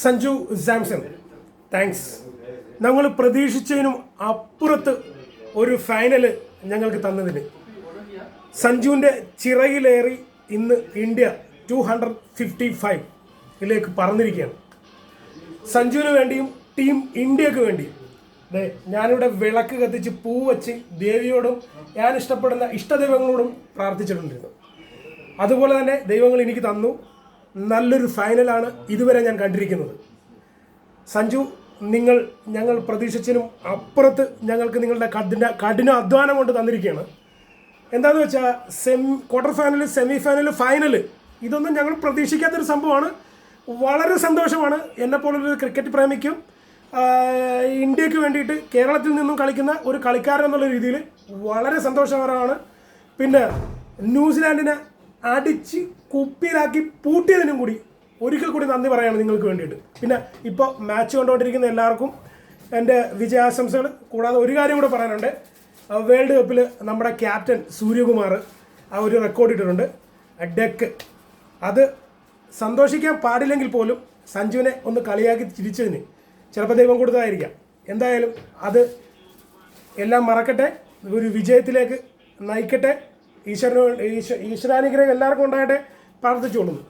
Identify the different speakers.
Speaker 1: Sanju Samson, thanks. ഞങ്ങൾ പ്രതീക്ഷിച്ചതിനും അപ്പുറത്ത് ഒരു ഫൈനൽ ഞങ്ങൾക്ക് തന്നതിന്. സഞ്ജുവിൻ്റെ ചിറകിലേറി ഇന്ന് ഇന്ത്യ 255 പറന്നിരിക്കുകയാണ്. സഞ്ജുവിന് വേണ്ടിയും ടീം ഇന്ത്യക്ക് വേണ്ടിയും ഞാനിവിടെ വിളക്ക് കത്തിച്ച് പൂ വച്ച് ദേവിയോടും ഞാൻ ഇഷ്ടപ്പെടുന്ന ഇഷ്ടദൈവങ്ങളോടും പ്രാർത്ഥിച്ചിട്ടുണ്ടായിരുന്നു. അതുപോലെ തന്നെ ദൈവങ്ങൾ എനിക്ക് തന്നു. നല്ലൊരു ഫൈനലാണ് ഇതുവരെ ഞാൻ കണ്ടിരിക്കുന്നത്. സഞ്ജു, ഞങ്ങൾ പ്രതീക്ഷിച്ചതിനും അപ്പുറത്ത് ഞങ്ങൾക്ക് നിങ്ങളുടെ കഠിന അധ്വാനം കൊണ്ട് തന്നിരിക്കുകയാണ്. എന്താണെന്ന് വെച്ചാൽ quarter final, semi final, final ഇതൊന്നും ഞങ്ങൾ പ്രതീക്ഷിക്കാത്തൊരു സംഭവമാണ്. വളരെ സന്തോഷമാണ്. എന്നെപ്പോലൊരു ക്രിക്കറ്റ് പ്രേമിക്കും ഇന്ത്യക്ക് വേണ്ടിയിട്ട് കേരളത്തിൽ നിന്നും കളിക്കുന്ന ഒരു കളിക്കാരൻ എന്നുള്ള രീതിയിൽ വളരെ സന്തോഷകരമാണ്. പിന്നെ ന്യൂസിലാൻഡിനെ അടിച്ച് കുപ്പിയിലാക്കി പൂട്ടിയതിനും കൂടി ഒരിക്കൽ കൂടി നന്ദി പറയുകയാണ് നിങ്ങൾക്ക് വേണ്ടിയിട്ട്. പിന്നെ ഇപ്പോൾ മാച്ച് കണ്ടുകൊണ്ടിരിക്കുന്ന എല്ലാവർക്കും എൻ്റെ വിജയാശംസകൾ. കൂടാതെ ഒരു കാര്യം കൂടെ പറയാനുണ്ട്. വേൾഡ് കപ്പിൽ നമ്മുടെ ക്യാപ്റ്റൻ സൂര്യകുമാർ ഒരു റെക്കോർഡ് ഇട്ടിട്ടുണ്ട്, ഡെക്ക്. അത് സന്തോഷിക്കാൻ പാടില്ലെങ്കിൽ പോലും സഞ്ജുവിനെ ഒന്ന് കളിയാക്കി ചിരിച്ചതിന് ചിലപ്പോൾ ദൈവം കൊടുത്തതായിരിക്കാം. എന്തായാലും അത് എല്ലാം മറക്കട്ടെ, ഒരു വിജയത്തിലേക്ക് നയിക്കട്ടെ. ഈശ്വരാനുഗ്രഹം എല്ലാവർക്കും ഉണ്ടാകട്ടെ പ്രാർത്ഥിച്ചുകൊള്ളുന്നു.